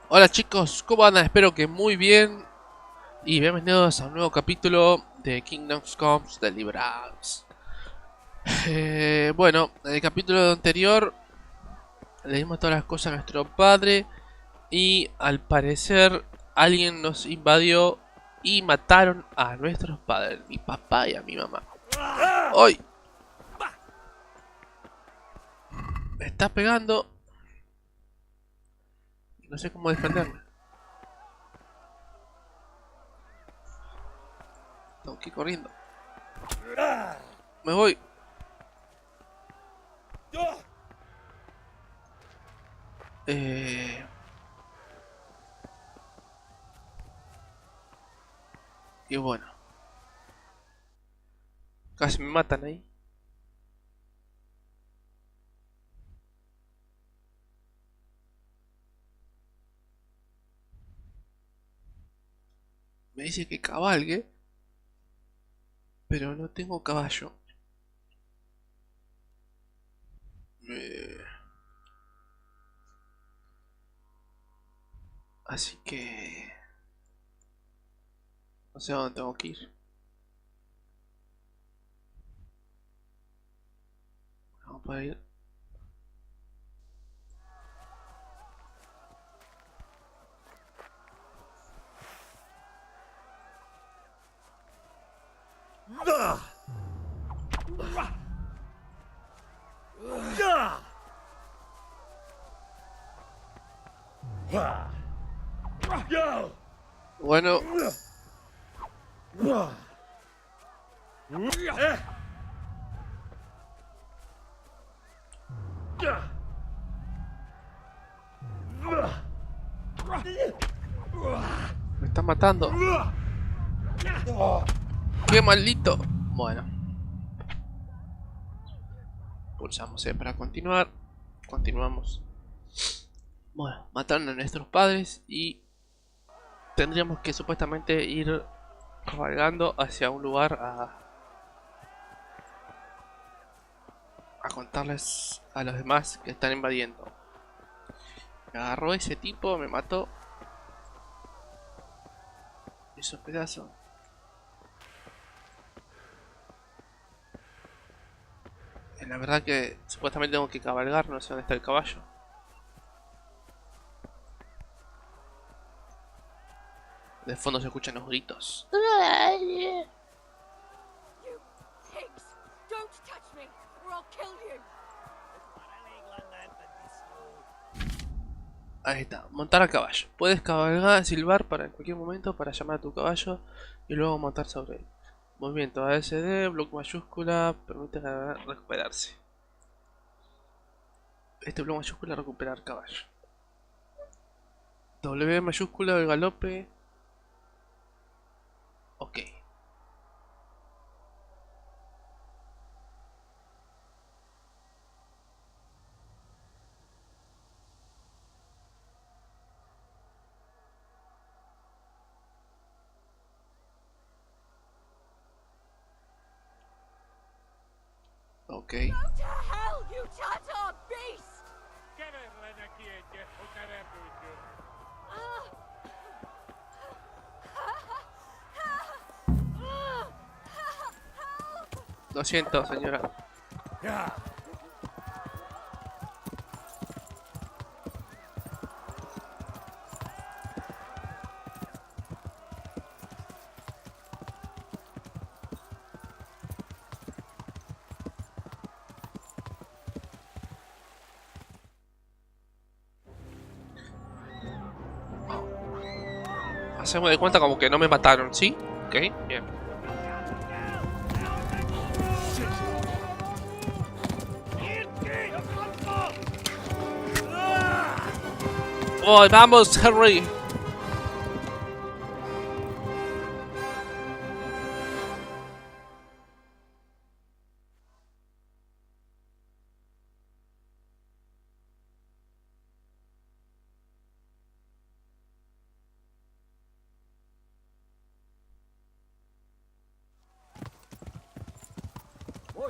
Hola chicos, ¿cómo andan? Espero que muy bien y bienvenidos a un nuevo capítulo de Kingdoms Comes Deliverance. Bueno, en el capítulo anterior le dimos todas las cosas a nuestro padre y al parecer alguien nos invadió y mataron a nuestros padres, mi papá y a mi mamá. ¡Ay! Me está pegando y no sé cómo defenderme. Tengo que ir corriendo. Me voy. Y bueno, casi me matan ahí. Me dice que cabalgue, pero no tengo caballo. Eh, Así que no sé a dónde tengo que ir. Vamos para ir. Bueno, me están matando. ¡Qué maldito! Bueno, pulsamos E para continuar. Continuamos. Bueno, mataron a nuestros padres y tendríamos que supuestamente ir cabalgando hacia un lugar a contarles a los demás que están invadiendo. Me agarró ese tipo, me mató. Hizo pedazo. La verdad que supuestamente tengo que cabalgar, no sé dónde está el caballo. De fondo se escuchan los gritos. Ahí está, montar a caballo. Puedes cabalgar, silbar para en cualquier momento para llamar a tu caballo y luego montar sobre él. Movimiento ASD, bloque mayúscula, permite recuperarse. Este bloque mayúscula recuperar caballo. W mayúscula, el galope. Ok. Ok. Lo siento, señora. Hacemos de cuenta como que no me mataron, ¿sí? Ok, bien. ¡Oh, vamos, Henry!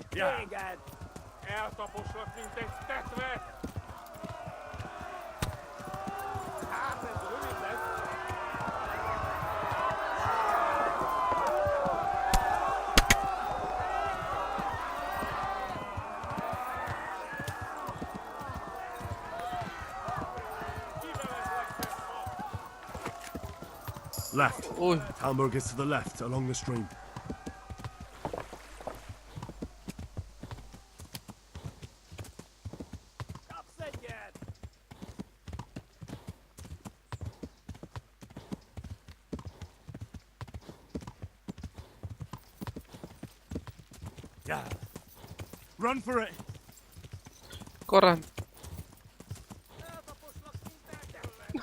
Téged! Eltaposlak, mint egy tetve! Left. Uy, Talmberg is to the left, along the stream. Yeah. Run for it. corran.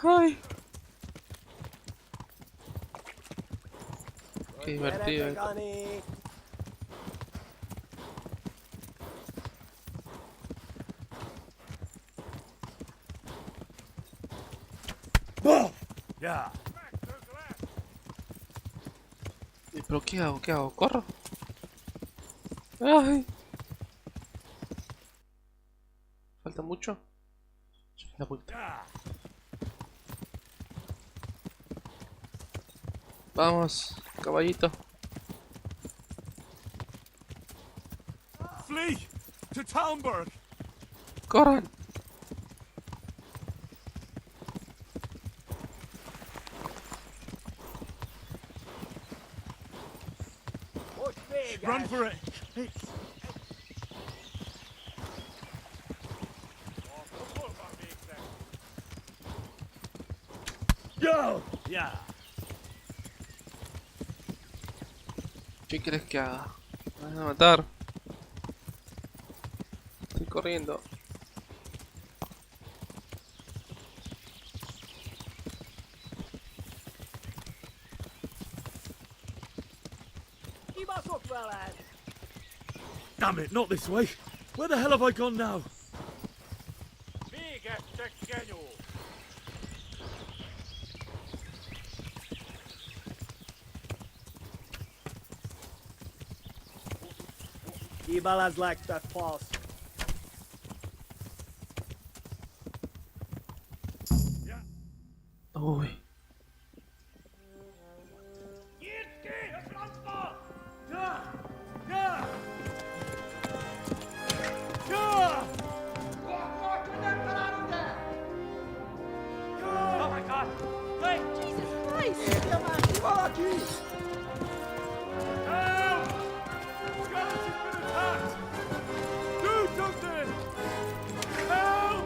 Ay. Qué divertido esto. Yeah. ¿Pero qué hago? ¿Qué hago? ¿Corro? Ay. ¿Falta mucho? La vuelta. Vamos, caballito. Flee to Talmberg. ¡Corran! Run for it. Go. Yeah. ¿Qué quieres que haga? Me van a matar. Estoy corriendo. Damn it, not this way. Where the hell have I gone now? Ibalas like that pass. Uy. Oh my God! Hey, Jesus Christ! Do something! Help!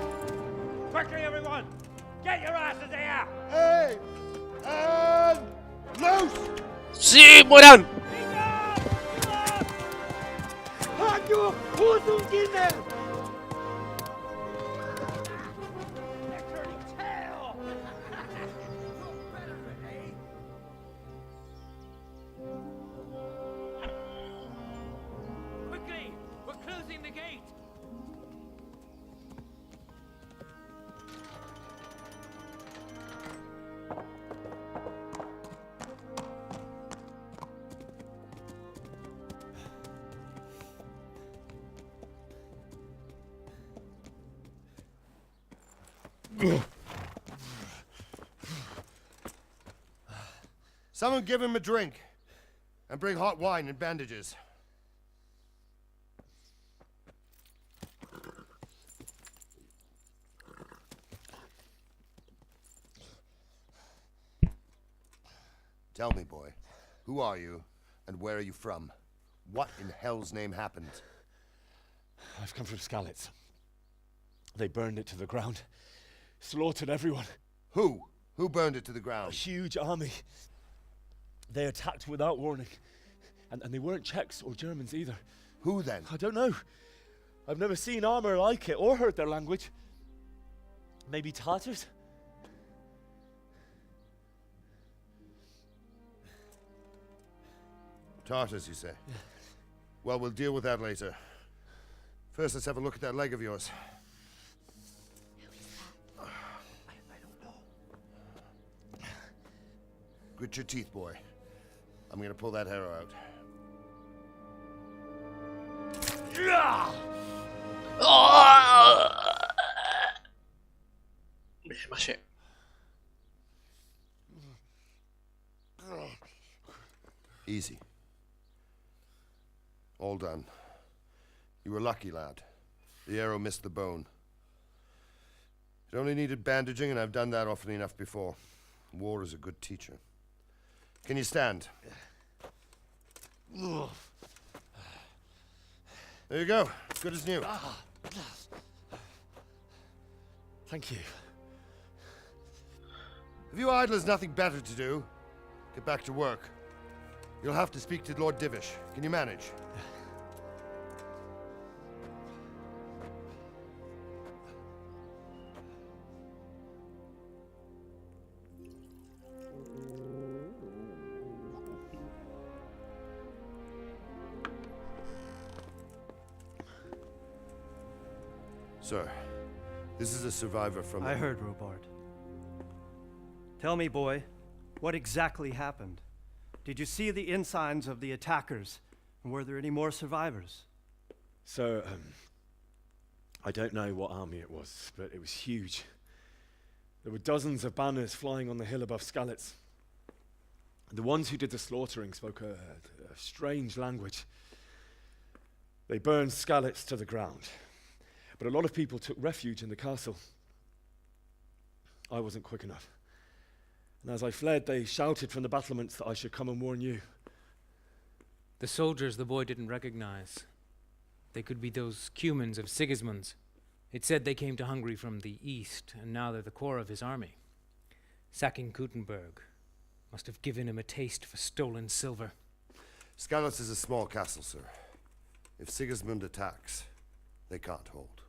Quickly, everyone! Get your asses here! Hey! And loose! ¡Sí, mueran! Quickly! We're closing the gate! Someone give him a drink. And bring hot wine and bandages. Tell me, boy, who are you and where are you from? What in hell's name happened? I've come from Skalitz. They burned it to the ground. Slaughtered everyone. Who? Who burned it to the A ground? huge army. They attacked without warning. And they weren't Czechs or Germans either. Who then? I don't know. I've never seen armor like it or heard their language. Maybe Tatars? Tartars, you say? Well, we'll deal with that later. First, let's have a look at that leg of yours. I don't know. Grit your teeth, boy. I'm gonna pull that arrow out. Me desmayé. Easy. All done. You were lucky, lad. The arrow missed the bone. It only needed bandaging, and I've done that often enough before. War is a good teacher. Can you stand? There you go. Good as new. Thank you. Have you idlers nothing better to do? Get back to work. You'll have to speak to Lord Divish. Can you manage? Sir, this is a survivor from... I heard, Robard. Tell me, boy, what exactly happened? Did you see the ensigns of the attackers? And were there any more survivors? So, I don't know what army it was, but it was huge. There were dozens of banners flying on the hill above Skalitz. The ones who did the slaughtering spoke a strange language. They burned Skalitz to the ground. But a lot of people took refuge in the castle. I wasn't quick enough. And as I fled, they shouted from the battlements that I should come and warn you. The soldiers the boy didn't recognize. They could be those Cumans of Sigismund's. It said they came to Hungary from the east, and now they're the core of his army. Sacking Gutenberg must have given him a taste for stolen silver. Skalitz is a small castle, sir. If Sigismund attacks, they can't hold.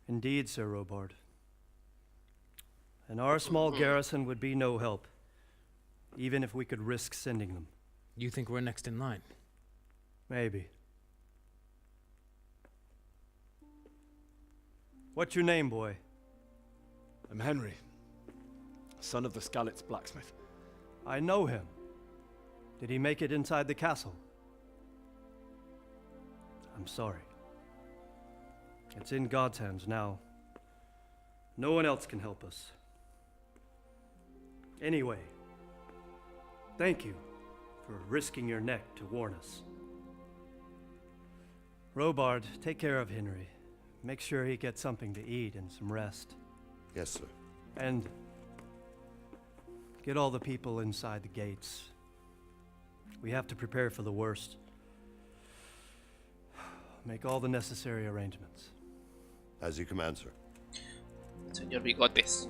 Indeed, Sir Robard. And our small garrison would be no help, even if we could risk sending them. You think we're next in line? Maybe. What's your name, boy? I'm Henry, son of the Skalitz blacksmith. I know him. Did he make it inside the castle? I'm sorry. It's in God's hands now. No one else can help us. Anyway, thank you for risking your neck to warn us. Robard, take care of Henry. Make sure he gets something to eat and some rest. Yes, sir. And get all the people inside the gates. We have to prepare for the worst. Make all the necessary arrangements. As you command, sir. Señor Bigotes.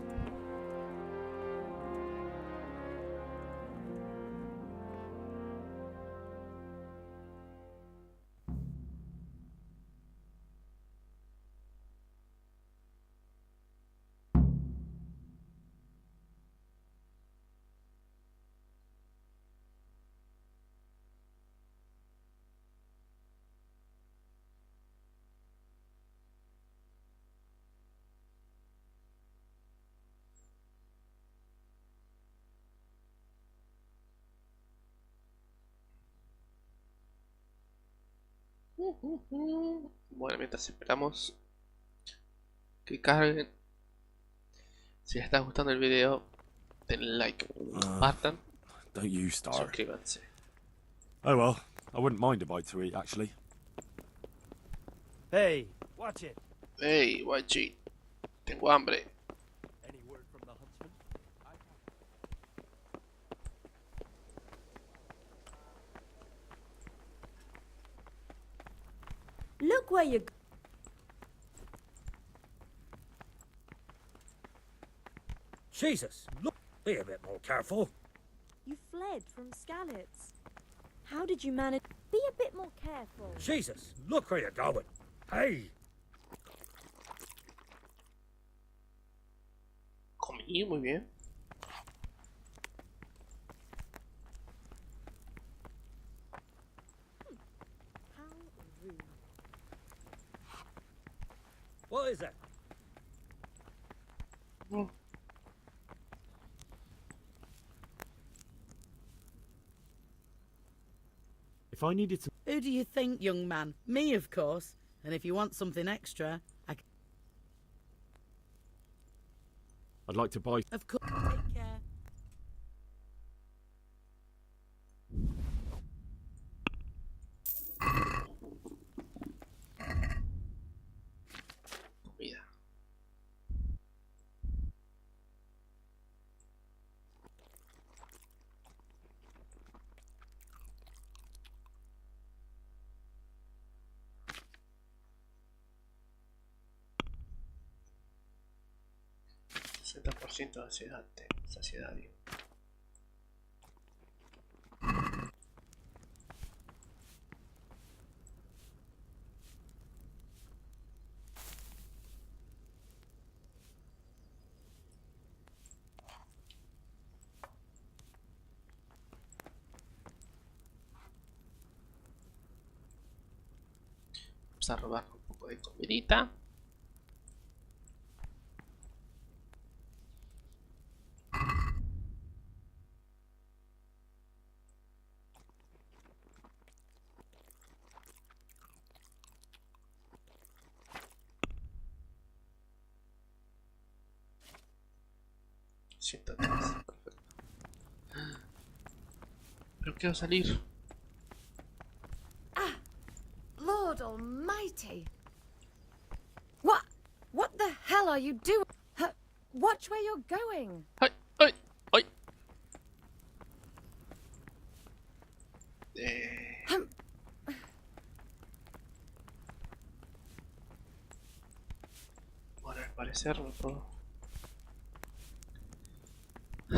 Bueno, mientras esperamos que carguen, si les está gustando el video, denle like, compartan, Don't you start. suscríbanse. Oh well, I wouldn't mind a bite to eat, actually. Hey, watch it. Hey, guachi, tengo hambre. Any word from the huntsman? Look where you... Jesus, look, be a bit more careful. You fled from Skalitz. How did you manage? Be a bit more careful. Jesus, look where you're going. Hey, Comí muy bien. How rude. what is that? If I needed some... Who do you think, young man? Me, of course. And if you want something extra, I'd like to buy... of course. Take care. Comida. 60% de saciedad, digo. Vamos a robar un poco de comidita. Perfecto. Pero quiero salir. Lord Almighty! What the hell are you doing? Watch where you're going. ¡Ay! ¡Ay! ¡Ay! Bueno, al parecer no puedo.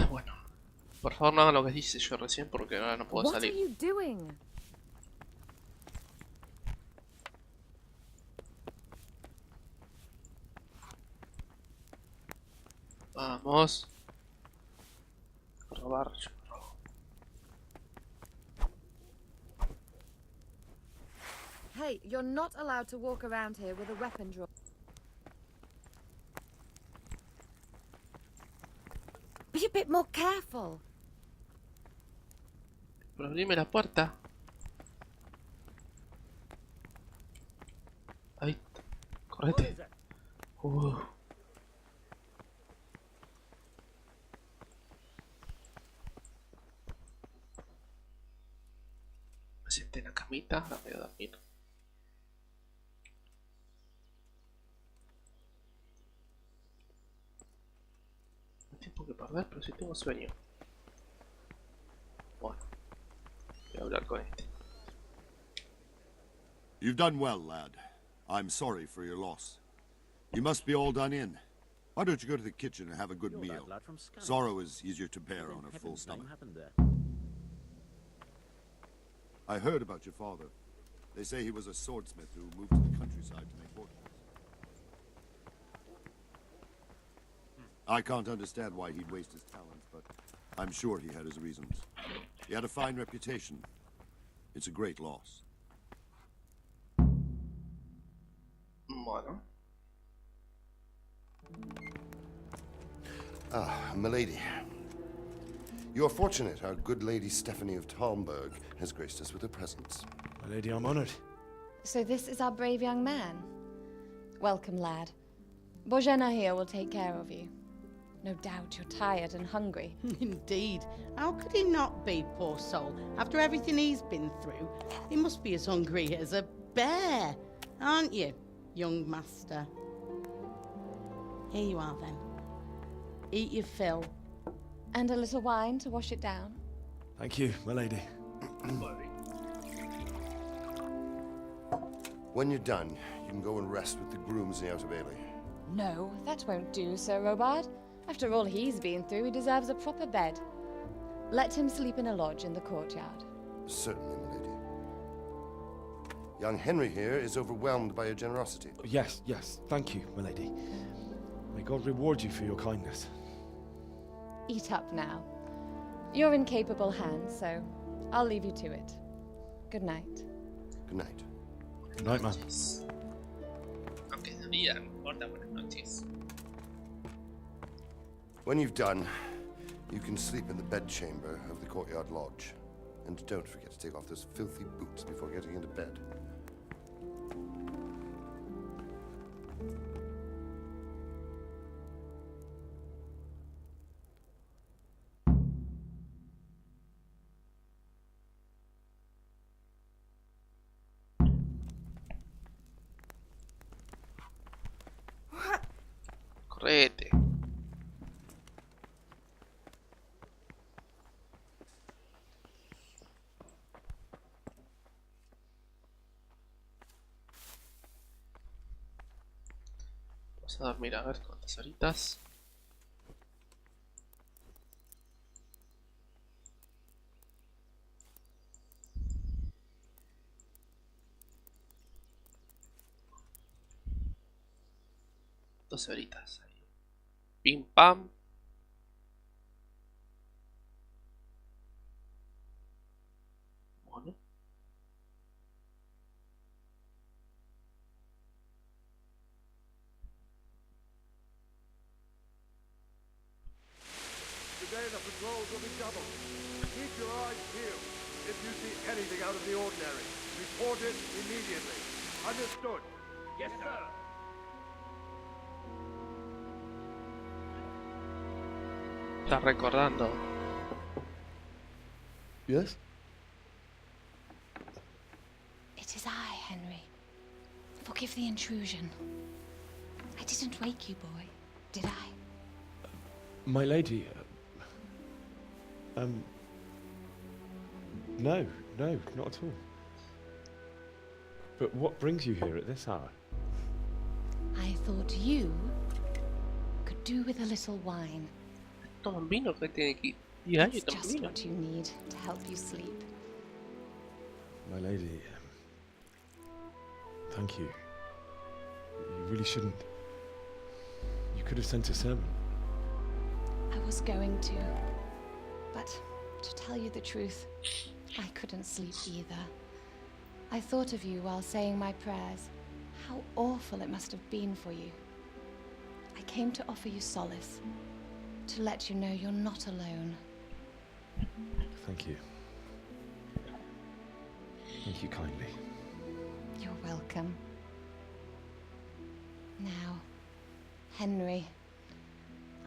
Bueno, por favor no hagan lo que dice yo recién porque ahora no puedo What are salir. you doing? Vamos. Robar, yo robo. Hey, you're not allowed to walk around here with a weapon drawn. Be a bit more careful. Pero abrime la puerta. Ahí. Correte. Me senté en la camita, ahora me voy a dormir. No hay tiempo que perder, pero sí tengo sueño. Bueno, voy a hablar con este. You've done well, lad. I'm sorry for your loss. You must be all done in. Why don't you go to the kitchen and have a good meal? Sorrow is easier to bear on a full stomach. I heard about your father. They say he was a swordsmith who moved to the countryside to make fortunes. I can't understand why he'd waste his talents, but I'm sure he had his reasons. He had a fine reputation. It's a great loss. Bueno. Ah, milady. You're fortunate our good lady Stephanie of Talmberg has graced us with her presence. My lady, I'm honored. So this is our brave young man. Welcome, lad. Bojena here will take care of you. No doubt you're tired and hungry. Indeed. How could he not be, poor soul? After everything he's been through, he must be as hungry as a bear, aren't you, young master? Here you are, then. Eat your fill. And a little wine to wash it down. Thank you, my lady. When you're done, you can go and rest with the grooms in the Outer Bailey. No, that won't do, Sir Robard. After all he's been through, he deserves a proper bed. Let him sleep in a lodge in the courtyard. Certainly, milady. Young Henry here is overwhelmed by your generosity. Yes, yes, thank you, my lady. May God reward you for your kindness. Eat up now. You're in capable hands, so I'll leave you to it. Good night. Good night. Good night, man. Aunque es de día, no importa, buenas noches. When you've done, you can sleep in the bedchamber of the courtyard lodge. And don't forget to take off those filthy boots before getting into bed. Correte. Vamos a dormir a ver cuántas horitas. 12 horitas. Ahí. Pim pam. Bueno. Today the patrols will be doubled. Keep your eyes peeled. If you see anything out of the ordinary, report it immediately. Understood? Yes, sir. Está recordando. Yes? It is I, Henry. Forgive the intrusion. I didn't wake you, boy, did I? My lady, no, not at all. But what brings you here at this hour? I thought you could do with a little wine. Toman vino, que tiene que ir ahí, It's toman just vino. what you need to help you sleep. My lady, thank you. You really shouldn't. You could have sent a servant. I was going to, but to tell you the truth, I couldn't sleep either. I thought of you while saying my prayers. How awful it must have been for you. I came to offer you solace, to let you know you're not alone. Thank you. Thank you kindly. You're welcome. Now, Henry,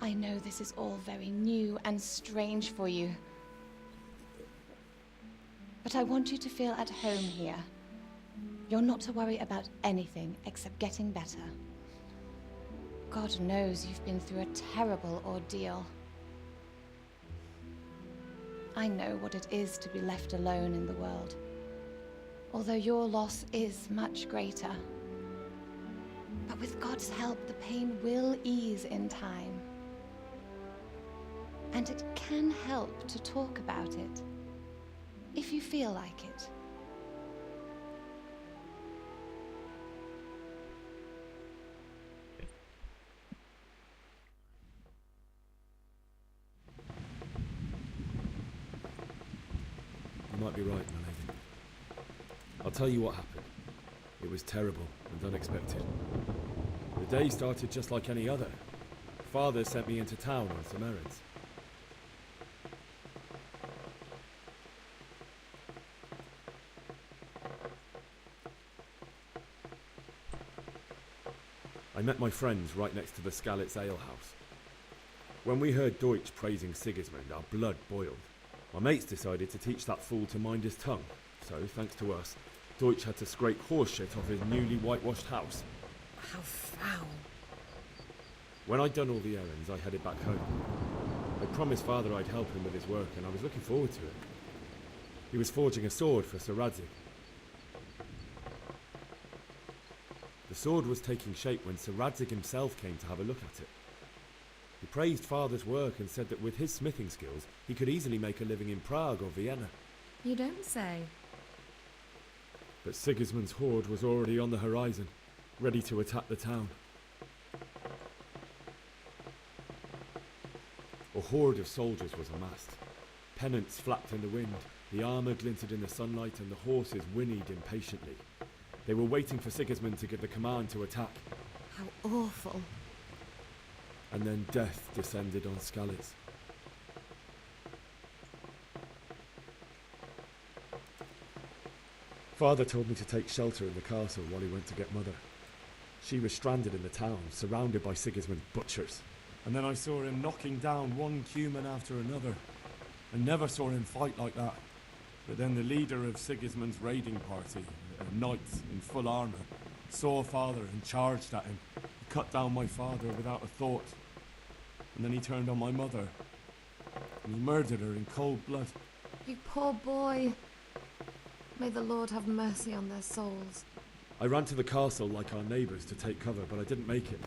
I know this is all very new and strange for you. But I want you to feel at home here. You're not to worry about anything except getting better. God knows you've been through a terrible ordeal. I know what it is to be left alone in the world, although your loss is much greater. But with God's help, the pain will ease in time. And it can help to talk about it, if you feel like it. You might be right, my lady. I'll tell you what happened. It was terrible and unexpected. The day started just like any other. Father sent me into town on some errands. I met my friends right next to the Skalitz ale house. When we heard Deutsch praising Sigismund, our blood boiled. My mates decided to teach that fool to mind his tongue, so thanks to us, Deutsch had to scrape horse shit off his newly whitewashed house. How foul. When I'd done all the errands, I headed back home. I promised Father I'd help him with his work, and I was looking forward to it. He was forging a sword for Sir Radzig. The sword was taking shape when Sir Radzig himself came to have a look at it. He praised Father's work and said that with his smithing skills, he could easily make a living in Prague or Vienna. You don't say. But Sigismund's horde was already on the horizon, ready to attack the town. A horde of soldiers was amassed. Pennants flapped in the wind, the armour glinted in the sunlight, and the horses whinnied impatiently. They were waiting for Sigismund to give the command to attack. How awful. And then death descended on Skalitz. Father told me to take shelter in the castle while he went to get Mother. She was stranded in the town, surrounded by Sigismund's butchers. And then I saw him knocking down one human after another. I never saw him fight like that. But then the leader of Sigismund's raiding party, a knight in full armour, saw Father and charged at him. He cut down my father without a thought. And then he turned on my mother. And he murdered her in cold blood. You poor boy. May the Lord have mercy on their souls. I ran to the castle like our neighbours to take cover, but I didn't make it.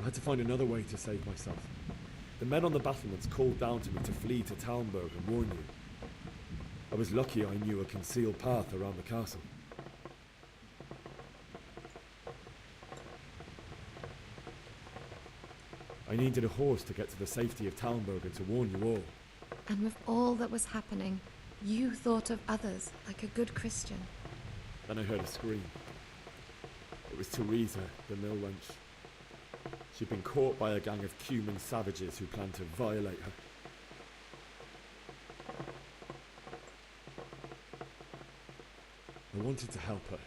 I had to find another way to save myself. The men on the battlements called down to me to flee to Talmberg and warn you. I was lucky I knew a concealed path around the castle. I needed a horse to get to the safety of Talmberg and to warn you all. And with all that was happening, you thought of others like a good Christian. Then I heard a scream. It was Teresa, the mill wench. She'd been caught by a gang of Cuman savages who planned to violate her. I wanted to help her.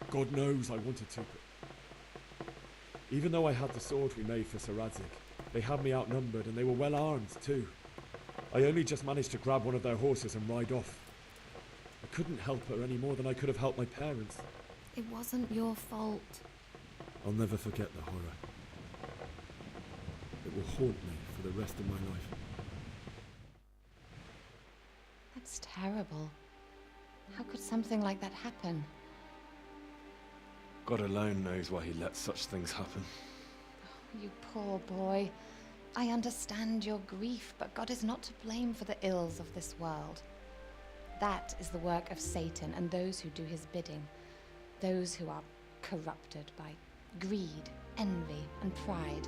God knows I wanted to, but even though I had the sword we made for Sir Radzig, they had me outnumbered and they were well armed too. I only just managed to grab one of their horses and ride off. I couldn't help her any more than I could have helped my parents. It wasn't your fault. I'll never forget the horror. It will haunt me for the rest of my life. That's terrible. How could something like that happen? God alone knows why he lets such things happen. Oh, you poor boy. I understand your grief, but God is not to blame for the ills of this world. That is the work of Satan and those who do his bidding. Those who are corrupted by greed, envy, and pride.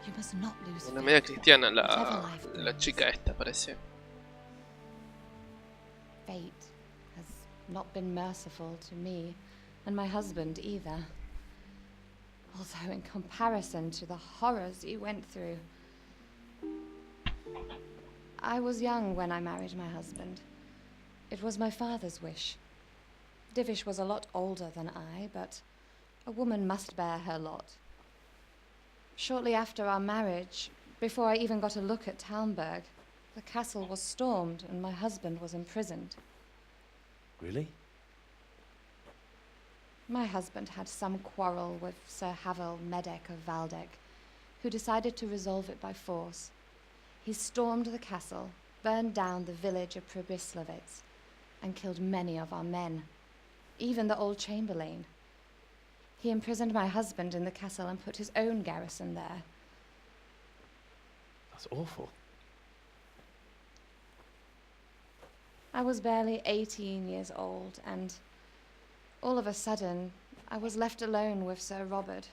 You must not lose Una faith, media cristiana whatever life la brings. chica esta parece. Fate has not been merciful to me, and my husband either. Although in comparison to the horrors you went through. I was young when I married my husband. It was my father's wish. Divish was a lot older than I, but a woman must bear her lot. Shortly after our marriage, before I even got a look at Talmberg, the castle was stormed and my husband was imprisoned. Really? My husband had some quarrel with Sir Havel Medek of Valdek, who decided to resolve it by force. He stormed the castle, burned down the village of Probislavitz, and killed many of our men, even the old chamberlain. He imprisoned my husband in the castle and put his own garrison there. That's awful. I was barely 18 years old, and all of a sudden, I was left alone with Sir Robert.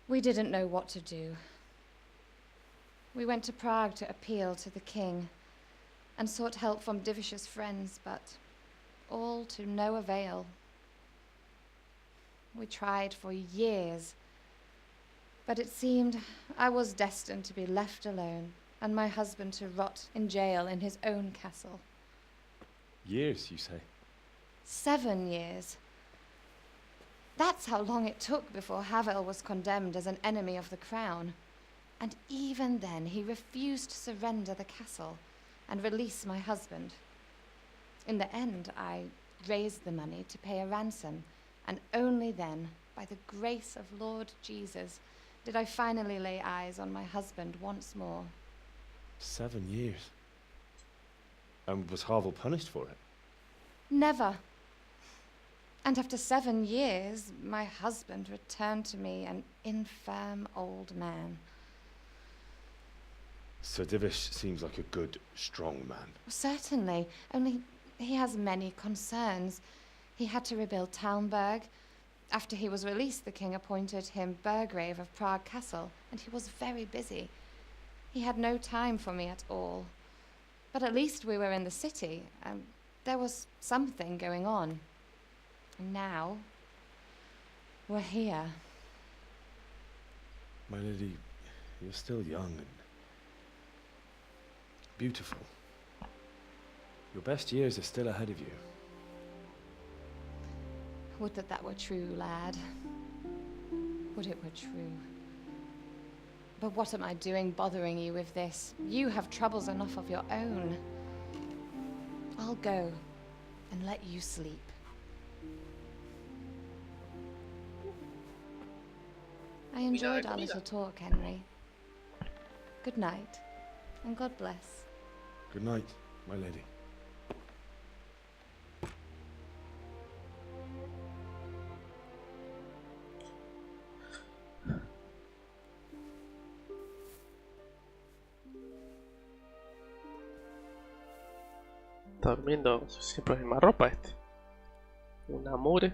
We didn't know what to do. We went to Prague to appeal to the king and sought help from Divish's friends, but all to no avail. We tried for years, but it seemed I was destined to be left alone and my husband to rot in jail in his own castle. Years, you say? 7 years. That's how long it took before Havel was condemned as an enemy of the crown. And even then, he refused to surrender the castle and release my husband. In the end, I raised the money to pay a ransom, and only then, by the grace of Lord Jesus, did I finally lay eyes on my husband once more. 7 years. And was Havel punished for it? Never. And after 7 years, my husband returned to me an infirm old man. Sir Divish seems like a good, strong man. Certainly, only he has many concerns. He had to rebuild Talmberg. After he was released, the king appointed him Burgrave of Prague Castle, and he was very busy. He had no time for me at all. But at least we were in the city, and there was something going on. And now, we're here. My lady, you're still young and beautiful. Your best years are still ahead of you. Would that that were true, lad. Would it were true. But what am I doing bothering you with this? You have troubles enough of your own. I'll go and let you sleep. I enjoyed our little talk, Henry. Good night, and God bless. Good night, my lady. Está durmiendo siempre en la misma ropa este. Una mugre.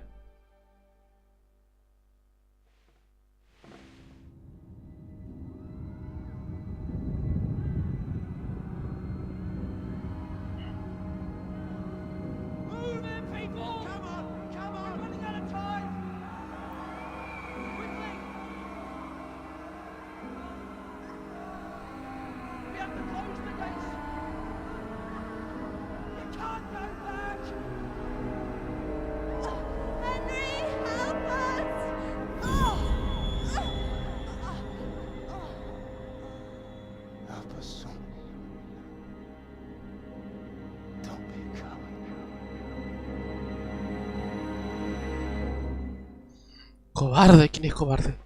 Cobarde, ¿quién es cobarde?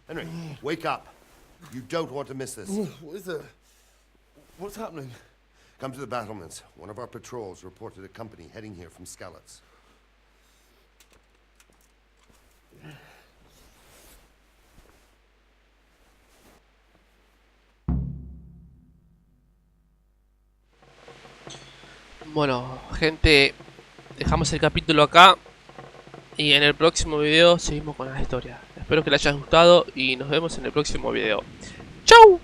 Henry, wake up. You don't want to miss this. What is it? What's happening? Come to the battlements. One of our patrols reported a company heading here from Skalitz. Bueno, gente, dejamos el capítulo acá y en el próximo video seguimos con la historia. Espero que les haya gustado y nos vemos en el próximo video. ¡Chau!